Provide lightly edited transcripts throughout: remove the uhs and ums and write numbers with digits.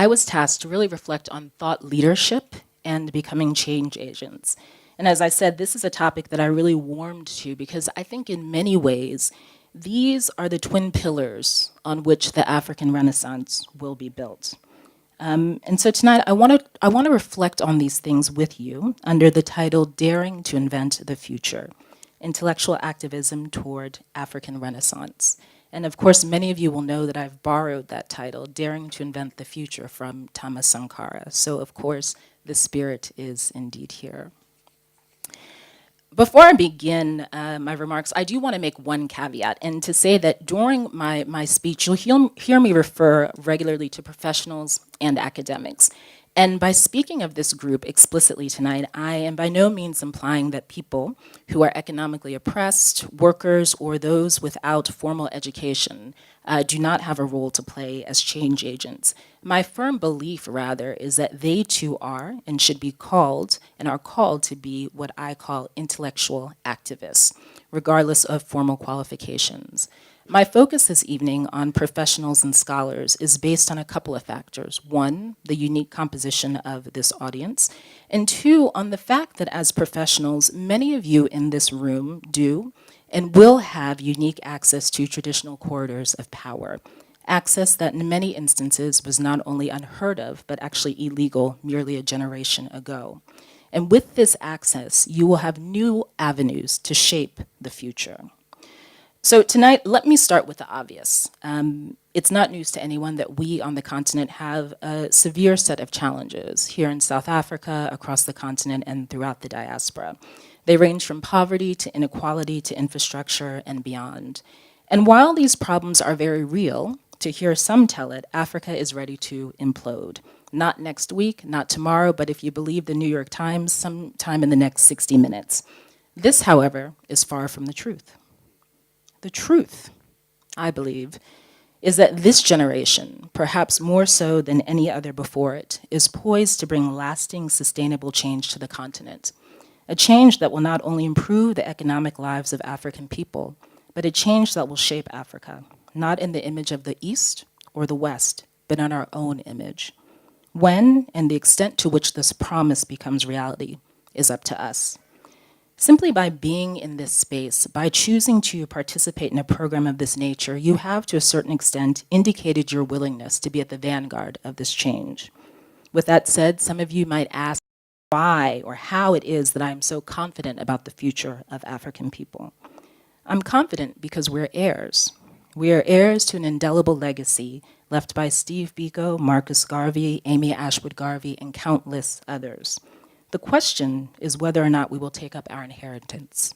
I was tasked to really reflect on thought leadership and becoming change agents. And as I said, this is a topic that I really warmed to because I think in many ways, these are the twin pillars on which the African Renaissance will be built. And so tonight, I want to reflect on these things with you under the title Daring to Invent the Future, Intellectual Activism Toward African Renaissance. And of course, many of you will know that I've borrowed that title, Daring to Invent the Future, from Thomas Sankara. So of course, the spirit is indeed here. Before I begin my remarks, I do want to make one caveat, and to say that during my speech, you'll hear me refer regularly to professionals and academics. And by speaking of this group explicitly tonight, I am by no means implying that people who are economically oppressed, workers, or those without formal education do not have a role to play as change agents. My firm belief, rather, is that they too are and should be called and are called to be what I call intellectual activists, regardless of formal qualifications. My focus this evening on professionals and scholars is based on a couple of factors. One, the unique composition of this audience, and two, on the fact that as professionals, many of you in this room do and will have unique access to traditional corridors of power, access that in many instances was not only unheard of, but actually illegal merely a generation ago. And with this access, you will have new avenues to shape the future. So tonight, let me start with the obvious. It's not news to anyone that we on the continent have a severe set of challenges here in South Africa, across the continent, and throughout the diaspora. They range from poverty to inequality to infrastructure and beyond. And while these problems are very real, to hear some tell it, Africa is ready to implode. Not next week, not tomorrow, but if you believe the New York Times, sometime in the next 60 minutes. This, however, is far from the truth. The truth, I believe, is that this generation, perhaps more so than any other before it, is poised to bring lasting, sustainable change to the continent. A change that will not only improve the economic lives of African people, but a change that will shape Africa, not in the image of the East or the West, but in our own image. When and the extent to which this promise becomes reality is up to us. Simply by being in this space, by choosing to participate in a program of this nature, you have, to a certain extent, indicated your willingness to be at the vanguard of this change. With that said, some of you might ask why or how it is that I'm so confident about the future of African people. I'm confident because we're heirs. We are heirs to an indelible legacy left by Steve Biko, Marcus Garvey, Amy Ashwood Garvey, and countless others. The question is whether or not we will take up our inheritance.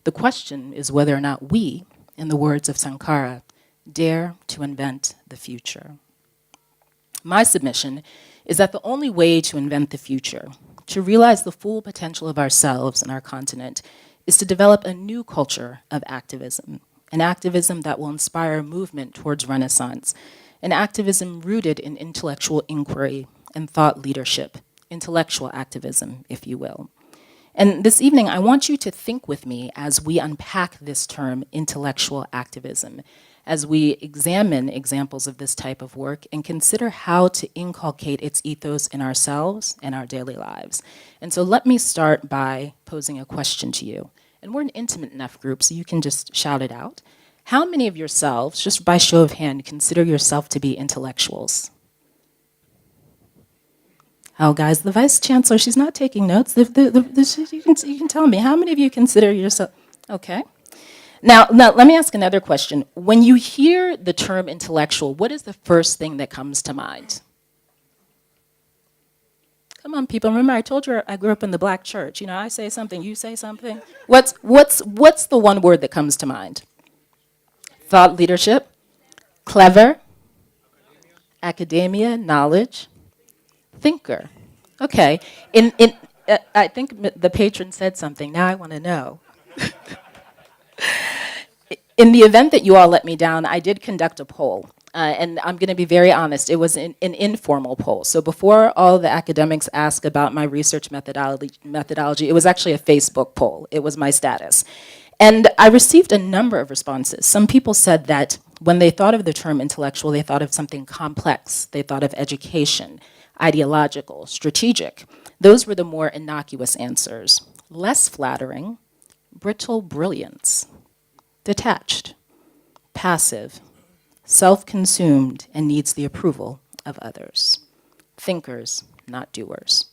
The question is whether or not we, in the words of Sankara, dare to invent the future. My submission is that the only way to invent the future, to realize the full potential of ourselves and our continent, is to develop a new culture of activism, an activism that will inspire a movement towards Renaissance, an activism rooted in intellectual inquiry and thought leadership, intellectual activism, if you will. And this evening, I want you to think with me as we unpack this term, intellectual activism, as we examine examples of this type of work and consider how to inculcate its ethos in ourselves and our daily lives. And so let me start by posing a question to you. And we're an intimate enough group, so you can just shout it out. How many of yourselves, just by show of hand, consider yourself to be intellectuals? Oh, guys, the Vice Chancellor, she's not taking notes. You can tell me, how many of you consider yourself? Okay. Now, let me ask another question. When you hear the term intellectual, what is the first thing that comes to mind? Come on, people. Remember, I told you I grew up in the black church. You know, I say something, you say something. What's the one word that comes to mind? Thought leadership, clever, academia, knowledge, thinker. Okay. I think the patron said something. Now I want to know. In the event that you all let me down, I did conduct a poll. And I'm going to be very honest, it was an informal poll. So before all the academics asked about my research methodology, it was actually a Facebook poll. It was my status. And I received a number of responses. Some people said that When they thought of the term intellectual, they thought of something complex. They thought of education, ideological, strategic. Those were the more innocuous answers. Less flattering, brittle brilliance, detached, passive, self-consumed, and needs the approval of others. Thinkers, not doers.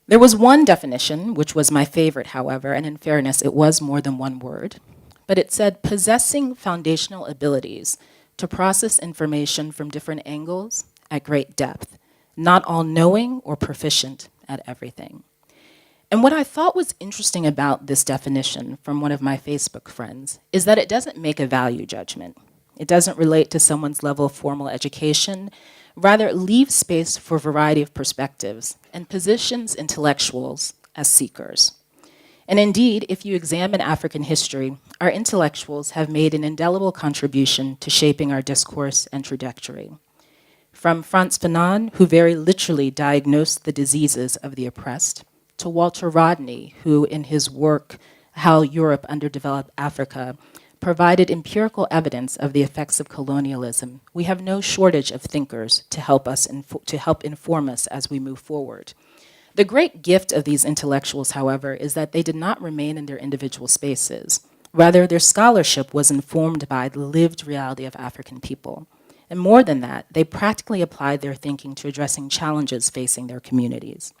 There was one definition, which was my favorite, however, and in fairness, it was more than one word, but it said possessing foundational abilities to process information from different angles at great depth, not all knowing or proficient at everything. And what I thought was interesting about this definition from one of my Facebook friends is that it doesn't make a value judgment. It doesn't relate to someone's level of formal education. Rather, it leaves space for a variety of perspectives and positions intellectuals as seekers. And indeed, if you examine African history, our intellectuals have made an indelible contribution to shaping our discourse and trajectory. From Frantz Fanon, who very literally diagnosed the diseases of the oppressed, to Walter Rodney, who in his work, How Europe Underdeveloped Africa, provided empirical evidence of the effects of colonialism, we have no shortage of thinkers to help inform us as we move forward. The great gift of these intellectuals, however, is that they did not remain in their individual spaces. Rather, their scholarship was informed by the lived reality of African people. And more than that, they practically applied their thinking to addressing challenges facing their communities.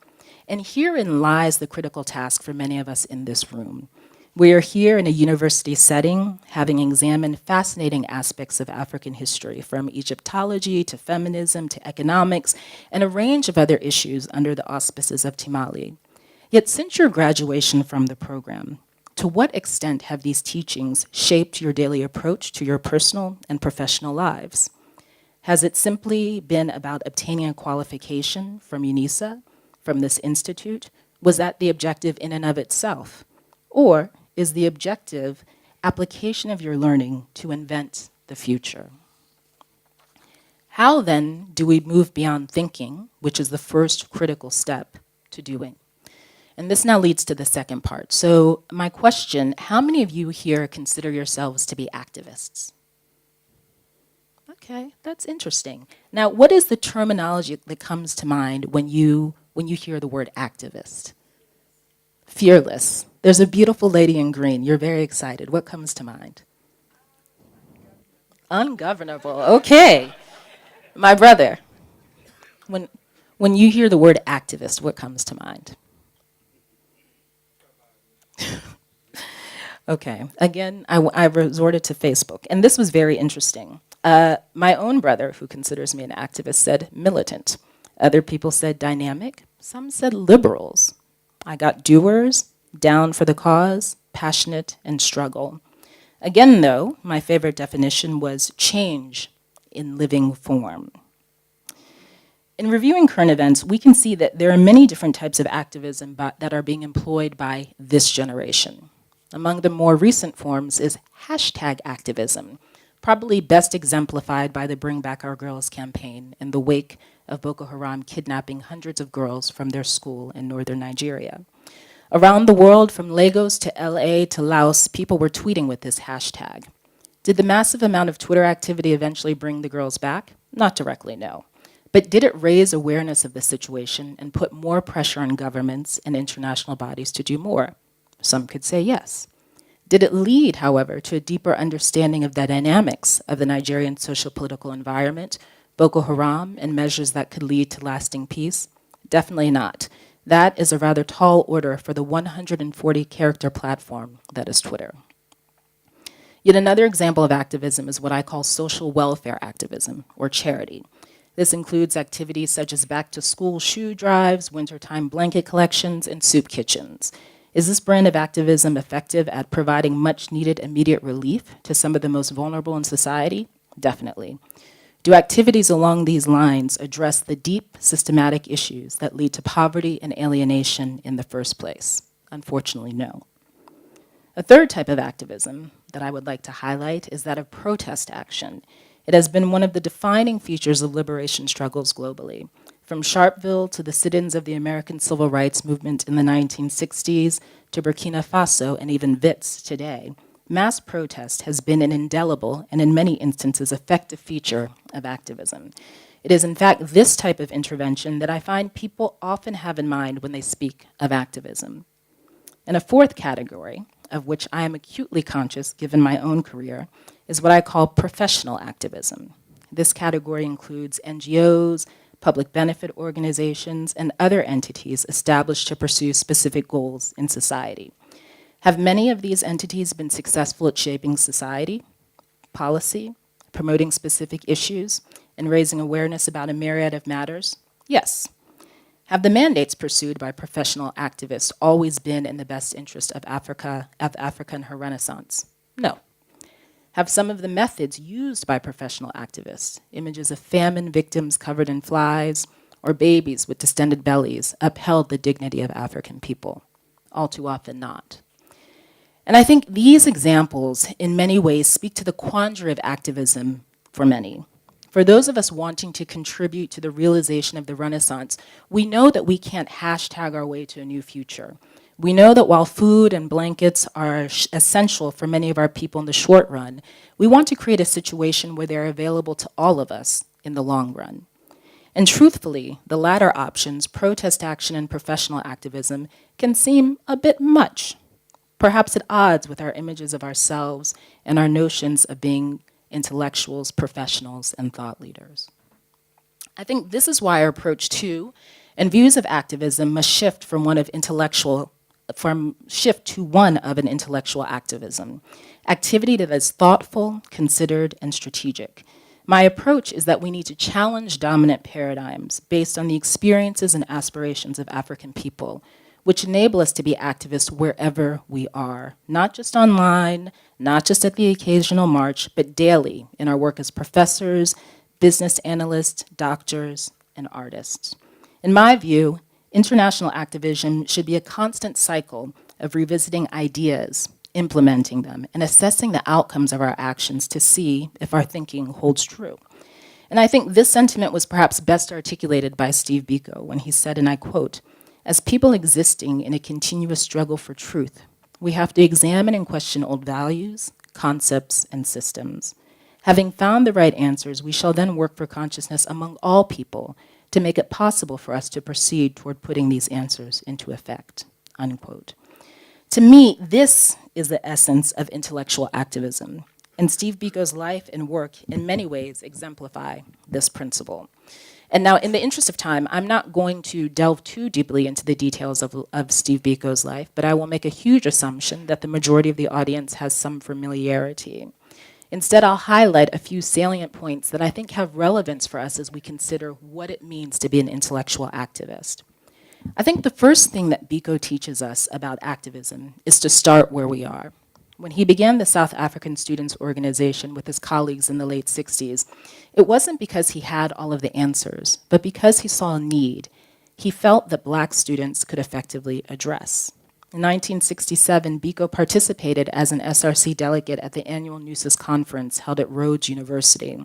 And herein lies the critical task for many of us in this room. We are here in a university setting, having examined fascinating aspects of African history, from Egyptology to feminism to economics, and a range of other issues under the auspices of TMALI. Yet since your graduation from the program, to what extent have these teachings shaped your daily approach to your personal and professional lives? Has it simply been about obtaining a qualification from UNISA, from this institute? Was that the objective in and of itself? Or is the objective application of your learning to invent the future? How then do we move beyond thinking, which is the first critical step, to doing? And this now leads to the second part. So my question, how many of you here consider yourselves to be activists? Okay, that's interesting. Now, what is the terminology that comes to mind when you hear the word activist? Fearless. There's a beautiful lady in green. You're very excited. What comes to mind? Ungovernable. Okay. My brother, when you hear the word activist, what comes to mind? Okay. Again, I resorted to Facebook, and this was very interesting. My own brother, who considers me an activist, said militant. Other people said dynamic. Some said liberals. I got doers, down for the cause, passionate, and struggle. Again, though, my favorite definition was change in living form. In reviewing current events, we can see that there are many different types of activism that are being employed by this generation. Among the more recent forms is hashtag activism, probably best exemplified by the Bring Back Our Girls campaign in the wake of Boko Haram kidnapping hundreds of girls from their school in northern Nigeria. Around the world, from Lagos to LA to Laos, people were tweeting with this hashtag. Did the massive amount of Twitter activity eventually bring the girls back? Not directly, no. But did it raise awareness of the situation and put more pressure on governments and international bodies to do more? Some could say yes. Did it lead, however, to a deeper understanding of the dynamics of the Nigerian social-political environment, Boko Haram, and measures that could lead to lasting peace? Definitely not. That is a rather tall order for the 140-character platform that is Twitter. Yet another example of activism is what I call social welfare activism, or charity. This includes activities such as back-to-school shoe drives, wintertime blanket collections, and soup kitchens. Is this brand of activism effective at providing much-needed immediate relief to some of the most vulnerable in society? Definitely. Do activities along these lines address the deep systematic issues that lead to poverty and alienation in the first place? Unfortunately, no. A third type of activism that I would like to highlight is that of protest action. It has been one of the defining features of liberation struggles globally. From Sharpeville to the sit-ins of the American Civil Rights Movement in the 1960s, to Burkina Faso and even WITS today, mass protest has been an indelible and in many instances effective feature of activism. It is in fact this type of intervention that I find people often have in mind when they speak of activism. And a fourth category, of which I am acutely conscious given my own career, is what I call professional activism. This category includes NGOs, public benefit organizations, and other entities established to pursue specific goals in society. Have many of these entities been successful at shaping society, policy, promoting specific issues, and raising awareness about a myriad of matters? Yes. Have the mandates pursued by professional activists always been in the best interest of Africa and her renaissance? No. Have some of the methods used by professional activists, images of famine victims covered in flies, or babies with distended bellies, upheld the dignity of African people? All too often not. And I think these examples in many ways speak to the quandary of activism for many. For those of us wanting to contribute to the realization of the Renaissance, we know that we can't hashtag our way to a new future. We know that while food and blankets are essential for many of our people in the short run, we want to create a situation where they're available to all of us in the long run. And truthfully, the latter options, protest action and professional activism, can seem a bit much, perhaps at odds with our images of ourselves and our notions of being intellectuals, professionals, and thought leaders. I think this is why our approach to and views of activism must shift to one of intellectual activism, activity that is thoughtful, considered, and strategic. My approach is that we need to challenge dominant paradigms based on the experiences and aspirations of African people, which enable us to be activists wherever we are, not just online, not just at the occasional march, but daily in our work as professors, business analysts, doctors, and artists. In my view, international activism should be a constant cycle of revisiting ideas, implementing them, and assessing the outcomes of our actions to see if our thinking holds true. And I think this sentiment was perhaps best articulated by Steve Biko when he said, and I quote, "As people existing in a continuous struggle for truth, we have to examine and question old values, concepts, and systems. Having found the right answers, we shall then work for consciousness among all people to make it possible for us to proceed toward putting these answers into effect," unquote. To me, this is the essence of intellectual activism, and Steve Biko's life and work in many ways exemplify this principle. And now, in the interest of time, I'm not going to delve too deeply into the details of Steve Biko's life, but I will make a huge assumption that the majority of the audience has some familiarity. Instead, I'll highlight a few salient points that I think have relevance for us as we consider what it means to be an intellectual activist. I think the first thing that Biko teaches us about activism is to start where we are. When he began the South African Students' Organization with his colleagues in the late 60s, it wasn't because he had all of the answers, but because he saw a need he felt that Black students could effectively address. In 1967, Biko participated as an SRC delegate at the annual NUSIS conference held at Rhodes University.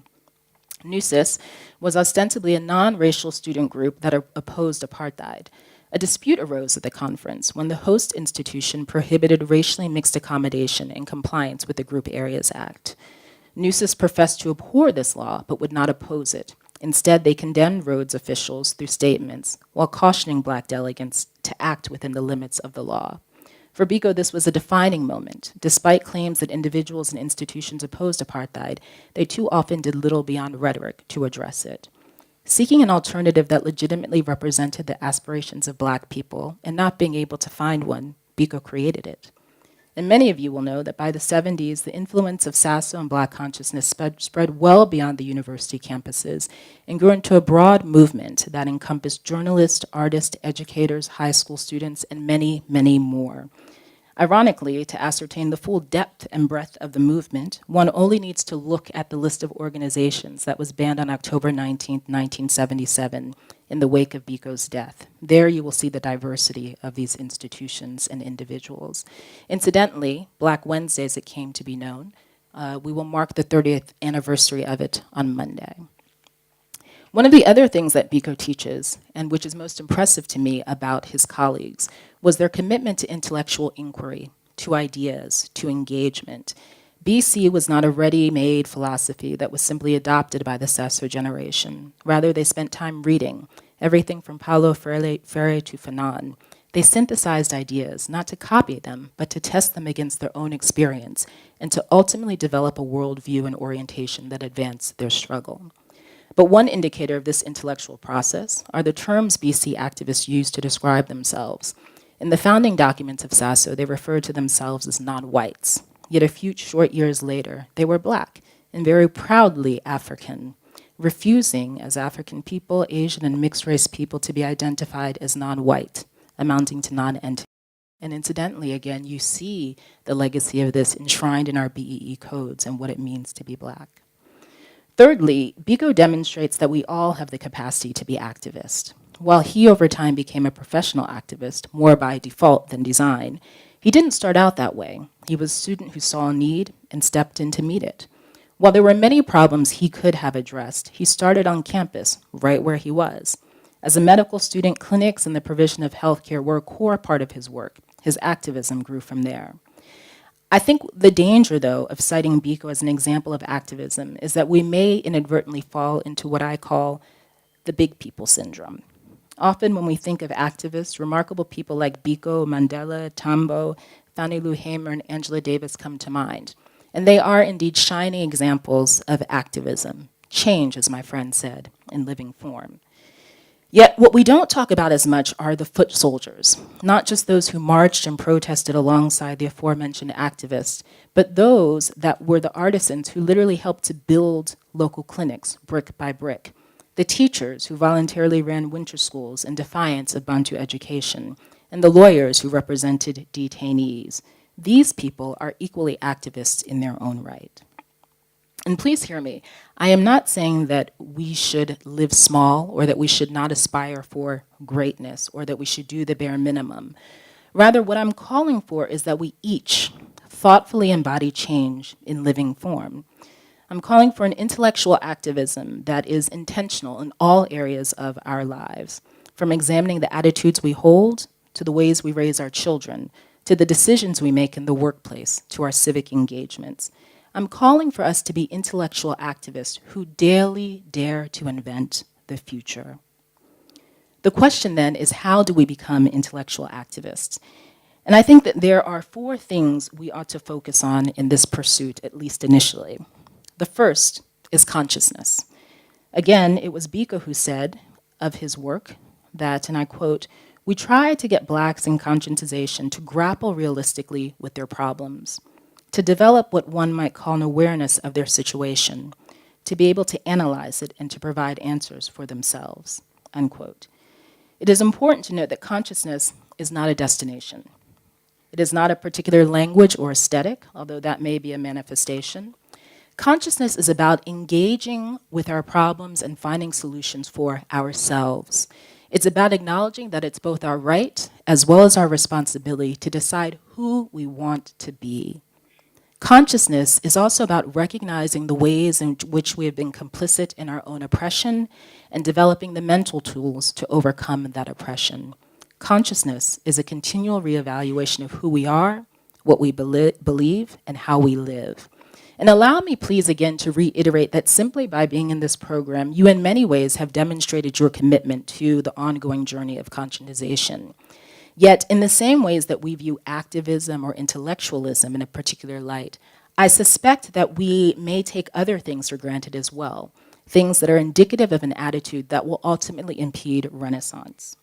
NUSIS was ostensibly a non-racial student group that opposed apartheid. A dispute arose at the conference when the host institution prohibited racially mixed accommodation in compliance with the Group Areas Act. NUSIS professed to abhor this law but would not oppose it. Instead, they condemned Rhodes officials through statements while cautioning Black delegates to act within the limits of the law. For Biko, this was a defining moment. Despite claims that individuals and institutions opposed apartheid, they too often did little beyond rhetoric to address it. Seeking an alternative that legitimately represented the aspirations of Black people and not being able to find one, Biko created it. And many of you will know that by the 70s, the influence of SASO and Black consciousness spread well beyond the university campuses and grew into a broad movement that encompassed journalists, artists, educators, high school students, and many, many more. Ironically, to ascertain the full depth and breadth of the movement, one only needs to look at the list of organizations that was banned on October 19, 1977, in the wake of Biko's death. There you will see the diversity of these institutions and individuals. Incidentally, Black Wednesday, as it came to be known, we will mark the 30th anniversary of it on Monday. One of the other things that Biko teaches, and which is most impressive to me about his colleagues, was their commitment to intellectual inquiry to ideas, to engagement. BC was not a ready-made philosophy that was simply adopted by the Sasso generation. Rather, they spent time reading, everything from Paulo Freire to Fanon. They synthesized ideas, not to copy them, but to test them against their own experience, and to ultimately develop a worldview and orientation that advanced their struggle. But one indicator of this intellectual process are the terms BC activists used to describe themselves. In the founding documents of Sasso, they referred to themselves as non-whites. Yet a few short years later, they were black and very proudly African, refusing as African people, Asian and mixed race people to be identified as non-white, amounting to non-entity. And incidentally, again, you see the legacy of this enshrined in our BEE codes and what it means to be black. Thirdly, Biko demonstrates that we all have the capacity to be activists. While he over time became a professional activist, more by default than design, he didn't start out that way. He was a student who saw a need and stepped in to meet it. While there were many problems he could have addressed, he started on campus, right where he was. As a medical student, clinics and the provision of healthcare were a core part of his work. His activism grew from there. I think the danger, though, of citing Biko as an example of activism is that we may inadvertently fall into what I call the big people syndrome. Often when we think of activists, remarkable people like Biko, Mandela, Tambo, Fannie Lou Hamer, and Angela Davis come to mind. And they are indeed shining examples of activism, change, as my friend said, in living form. Yet what we don't talk about as much are the foot soldiers, not just those who marched and protested alongside the aforementioned activists, but those that were the artisans who literally helped to build local clinics brick by brick, the teachers who voluntarily ran winter schools in defiance of Bantu education, and the lawyers who represented detainees. These people are equally activists in their own right. And please hear me, I am not saying that we should live small or that we should not aspire for greatness or that we should do the bare minimum. Rather, what I'm calling for is that we each thoughtfully embody change in living form. I'm calling for an intellectual activism that is intentional in all areas of our lives, from examining the attitudes we hold to the ways we raise our children, to the decisions we make in the workplace, to our civic engagements. I'm calling for us to be intellectual activists who daily dare to invent the future. The question then is, how do we become intellectual activists? And I think that there are 4 things we ought to focus on in this pursuit, at least initially. The first is consciousness. Again, it was Biko who said of his work that, and I quote, "We try to get Blacks in conscientization to grapple realistically with their problems, to develop what one might call an awareness of their situation, to be able to analyze it and to provide answers for themselves," unquote. It is important to note that consciousness is not a destination. It is not a particular language or aesthetic, although that may be a manifestation. Consciousness is about engaging with our problems and finding solutions for ourselves. It's about acknowledging that it's both our right as well as our responsibility to decide who we want to be. Consciousness is also about recognizing the ways in which we have been complicit in our own oppression and developing the mental tools to overcome that oppression. Consciousness is a continual reevaluation of who we are, what we believe, and how we live. And allow me, please, again, to reiterate that simply by being in this program, you in many ways have demonstrated your commitment to the ongoing journey of conscientization. Yet, in the same ways that we view activism or intellectualism in a particular light, I suspect that we may take other things for granted as well, things that are indicative of an attitude that will ultimately impede renaissance.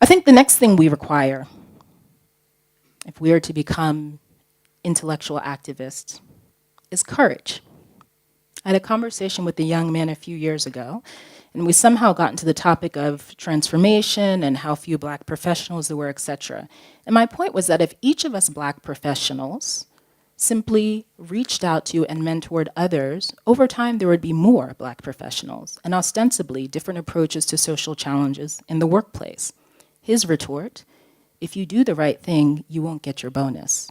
I think the next thing we require, if we are to become intellectual activists, is courage. I had a conversation with a young man a few years ago, and we somehow got into the topic of transformation and how few Black professionals there were, etc. And my point was that if each of us Black professionals simply reached out to and mentored others, over time there would be more Black professionals, and ostensibly different approaches to social challenges in the workplace. His retort, if you do the right thing, you won't get your bonus.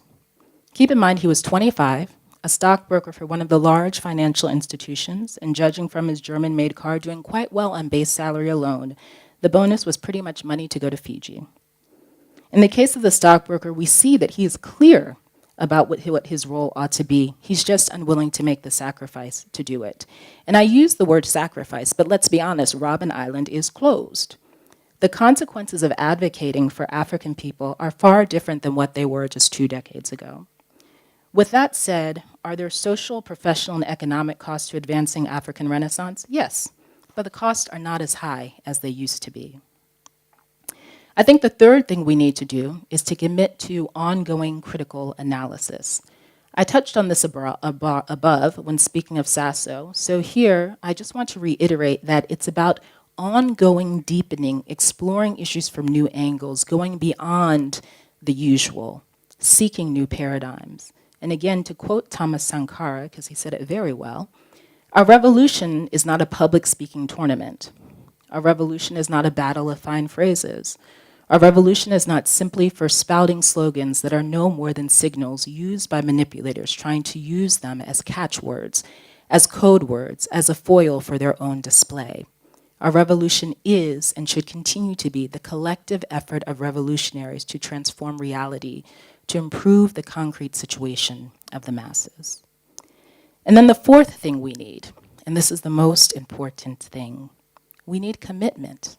Keep in mind he was 25, a stockbroker for one of the large financial institutions, and judging from his German-made car, doing quite well on base salary alone. The bonus was pretty much money to go to Fiji. In the case of the stockbroker, we see that he is clear about what his role ought to be. He's just unwilling to make the sacrifice to do it. And I use the word sacrifice, but let's be honest, Robben Island is closed. The consequences of advocating for African people are far different than what they were just 2 decades ago. With that said, are there social, professional, and economic costs to advancing African Renaissance? Yes, but the costs are not as high as they used to be. I think the third thing we need to do is to commit to ongoing critical analysis. I touched on this above when speaking of Sasso, so here I just want to reiterate that it's about ongoing deepening, exploring issues from new angles, going beyond the usual, seeking new paradigms. And again, to quote Thomas Sankara, because he said it very well, our revolution is not a public speaking tournament. Our revolution is not a battle of fine phrases. Our revolution is not simply for spouting slogans that are no more than signals used by manipulators trying to use them as catchwords, as code words, as a foil for their own display. Our revolution is and should continue to be the collective effort of revolutionaries to transform reality, to improve the concrete situation of the masses. And then the fourth thing we need, and this is the most important thing, we need commitment.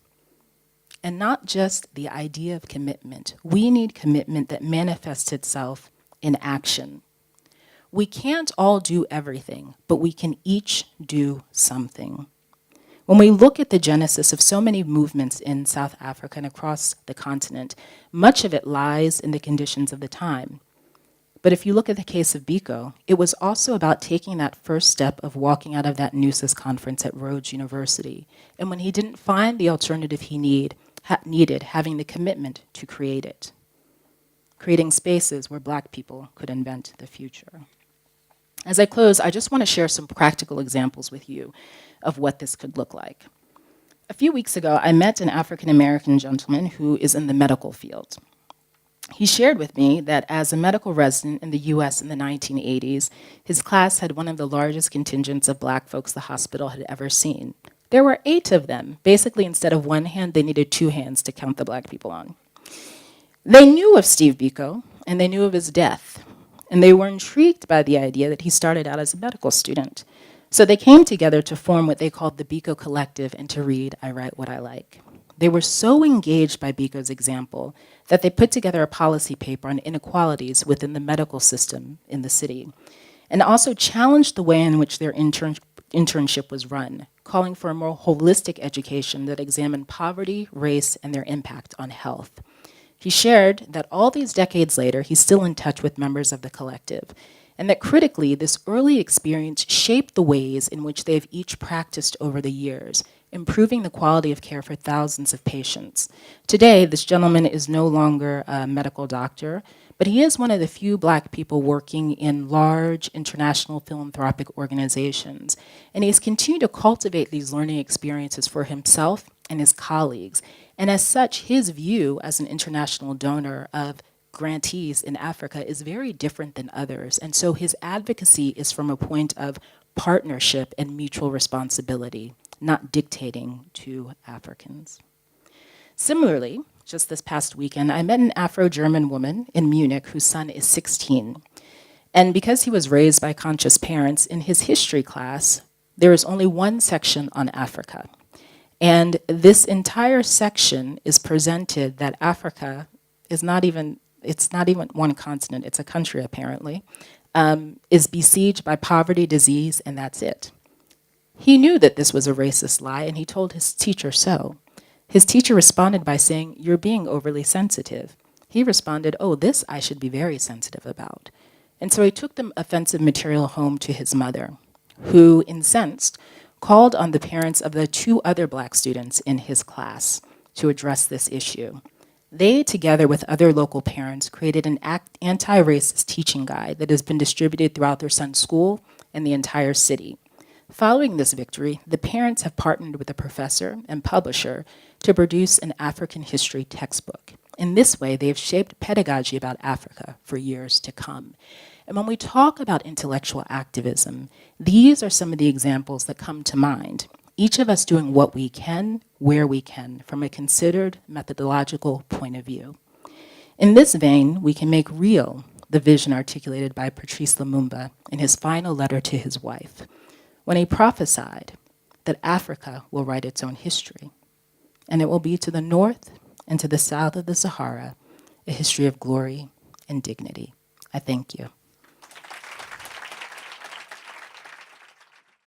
And not just the idea of commitment. We need commitment that manifests itself in action. We can't all do everything, but we can each do something. When we look at the genesis of so many movements in South Africa and across the continent, much of it lies in the conditions of the time. But if you look at the case of Biko, it was also about taking that first step of walking out of that NUSIS conference at Rhodes University. And when he didn't find the alternative he needed, having the commitment to create it. Creating spaces where Black people could invent the future. As I close, I just want to share some practical examples with you of what this could look like. A few weeks ago, I met an African-American gentleman who is in the medical field. He shared with me that as a medical resident in the US in the 1980s, his class had one of the largest contingents of Black folks the hospital had ever seen. There were 8 of them. Basically, instead of 1 hand, they needed 2 hands to count the Black people on. They knew of Steve Biko, and they knew of his death. And they were intrigued by the idea that he started out as a medical student. So they came together to form what they called the Biko Collective and to read I Write What I Like. They were so engaged by Biko's example that they put together a policy paper on inequalities within the medical system in the city, and also challenged the way in which their internship was run, calling for a more holistic education that examined poverty, race, and their impact on health. He shared that all these decades later, he's still in touch with members of the collective, and that critically, this early experience shaped the ways in which they have each practiced over the years, improving the quality of care for thousands of patients. Today, this gentleman is no longer a medical doctor, but he is one of the few Black people working in large international philanthropic organizations. And he's continued to cultivate these learning experiences for himself and his colleagues. And as such, his view as an international donor of grantees in Africa is very different than others. And so his advocacy is from a point of partnership and mutual responsibility, not dictating to Africans. Similarly, just this past weekend, I met an Afro-German woman in Munich whose son is 16. And because he was raised by conscious parents, in his history class, there is only one section on Africa. And this entire section is presented that Africa is not even one continent, it's a country apparently, is besieged by poverty, disease, and that's it. He knew that this was a racist lie, and he told his teacher so. His teacher responded by saying, "You're being overly sensitive." He responded, "Oh, this I should be very sensitive about." And so he took the offensive material home to his mother, who, incensed, called on the parents of the 2 other Black students in his class to address this issue. They, together with other local parents, created an anti-racist teaching guide that has been distributed throughout their son's school and the entire city. Following this victory, the parents have partnered with a professor and publisher to produce an African history textbook. In this way, they have shaped pedagogy about Africa for years to come. And when we talk about intellectual activism, these are some of the examples that come to mind. Each of us doing what we can, where we can, from a considered methodological point of view. In this vein, we can make real the vision articulated by Patrice Lumumba in his final letter to his wife, when he prophesied that Africa will write its own history, and it will be to the north and to the south of the Sahara a history of glory and dignity. I thank you.